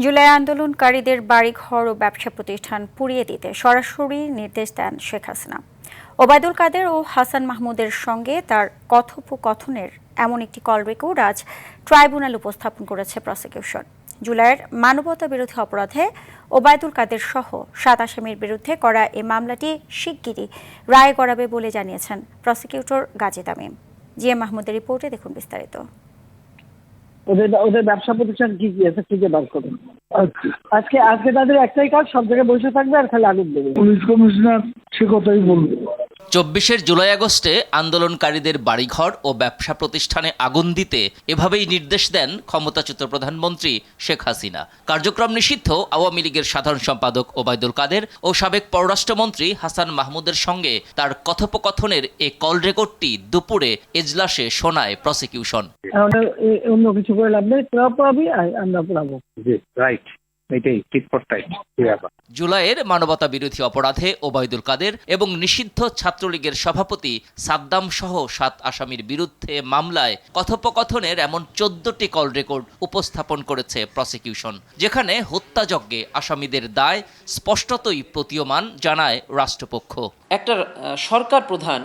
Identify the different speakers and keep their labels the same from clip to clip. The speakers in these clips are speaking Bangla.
Speaker 1: জুলাই আন্দোলনকারীদের বাড়িঘর ও ব্যবসা প্রতিষ্ঠান পুড়িয়ে দিতে সরাসরি নির্দেশ দেন শেখ হাসিনা। ওবায়দুল কাদের ও হাসান মাহমুদের সঙ্গে তার কথোপকথনের এমন একটি কল রেকর্ড আজ ট্রাইব্যুনালে উপস্থাপন করেছে প্রসিকিউশন। জুলাইয়ের মানবতা বিরোধী অপরাধে ওবায়দুল কাদের সহ 7 আসামির বিরুদ্ধে করা এই মামলাটি শিগগিরই রায় গড়াবে বলে জানিয়েছেন প্রসিকিউটর গাজী তামিম। জিএম মাহমুদের রিপোর্টে দেখুন বিস্তারিত।
Speaker 2: ওদের ব্যবসা প্রতিষ্ঠান কি আছে খুঁজে বার করুন। আজকে তাদের একটাই কাজ, সব জায়গায় বসে থাকবে আর খালি আগুন দেবে।
Speaker 3: পুলিশ কমিশনার সে কথাই বলবে।
Speaker 4: 24 জুলাই আগস্টে আন্দোলনকারীদের বাড়িঘর ও ব্যবসা প্রতিষ্ঠানে আগুন দিতে এভাবেই নির্দেশ দেন ক্ষমতাচ্যুত প্রধানমন্ত্রী শেখ হাসিনা। কার্যক্রম নিষিদ্ধ আওয়ামী লীগের সাধারণ সম্পাদক ওবায়দুল কাদের ও সাবেক পররাষ্ট্রমন্ত্রী হাসান মাহমুদের সঙ্গে তার কথোপকথনের এই কল রেকর্ডটি দুপুরে এজলাসে শোনায় প্রসিকিউশন।
Speaker 2: অন্য কিছু করে লাভ নেই, তোরা পড়াবি আমরা পড়াবো।
Speaker 3: রাইট, এটাই ঠিক পড়তাই।
Speaker 4: জুলাইয়ের মানবতা বিরোধী অপরাধে ওবায়দুল কাদের এবং নিষিদ্ধ ছাত্রলীগের সভাপতি সাদ্দাম সহ 7 আসামির বিরুদ্ধে মামলায় কথোপকথনের এমন 14টি কল রেকর্ড উপস্থাপন করেছে প্রসিকিউশন, যেখানে হত্যাযজ্ঞে আসামিদের দায় স্পষ্টতই প্রতীয়মান জানায় রাষ্ট্রপক্ষ।
Speaker 5: একটা সরকার প্রধান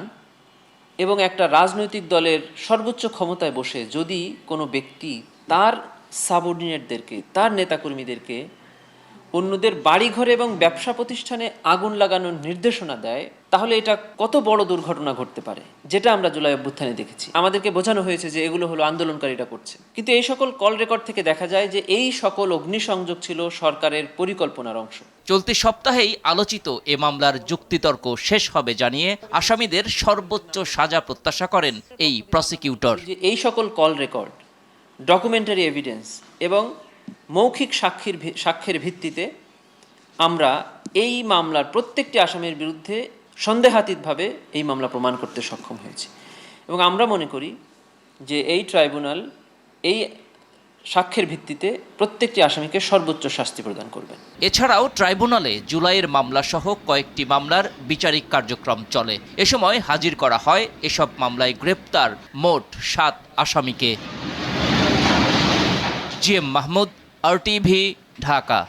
Speaker 5: এবং একটা রাজনৈতিক দলের সর্বোচ্চ ক্ষমতায় বসে যদি কোনো ব্যক্তি তার সাবঅর্ডিনেটদেরকে, তার নেতাকর্মীদেরকে অন্যদের বাড়িঘরে এবং ব্যবসা প্রতিষ্ঠানে আগুন লাগানোর নির্দেশনা দেয়, তাহলে এটা কত বড় দুর্ঘটনা ঘটতে পারে, যেটা আমরা জুলাই অভ্যুত্থানে দেখেছি। আমাদেরকে বোঝানো হয়েছে যে এগুলো হলো আন্দোলনকারীরা করছে, কিন্তু এই সকল কল রেকর্ড থেকে দেখা যায় যে এই সকল অগ্নিসংযোগ ছিল সরকারের পরিকল্পনার অংশ।
Speaker 4: চলতি সপ্তাহেই আলোচিত এ মামলার যুক্তিতর্ক শেষ হবে জানিয়ে আসামিদের সর্বোচ্চ সাজা প্রত্যাশা করেন এই প্রসিকিউটর।
Speaker 5: এই সকল কল রেকর্ড, ডকুমেন্টারি এভিডেন্স এবং মৌখিক সাক্ষ্যের ভিত্তিতে আমরা এই মামলার প্রত্যেকটি আসামির বিরুদ্ধে সন্দেহাতীতভাবে এই মামলা প্রমাণ করতে সক্ষম হয়েছি এবং আমরা মনে করি যে এই ট্রাইব্যুনাল এই সাক্ষ্যের ভিত্তিতে প্রত্যেকটি আসামিকে সর্বোচ্চ শাস্তি প্রদান করবেন।
Speaker 4: এছাড়াও ট্রাইব্যুনালে জুলাইয়ের মামলাসহ কয়েকটি মামলার বিচারিক কার্যক্রম চলে। এ সময় হাজির করা হয় এসব মামলায় গ্রেপ্তার মোট 7 আসামিকে। GM Mahmud, RTV, Dhaka.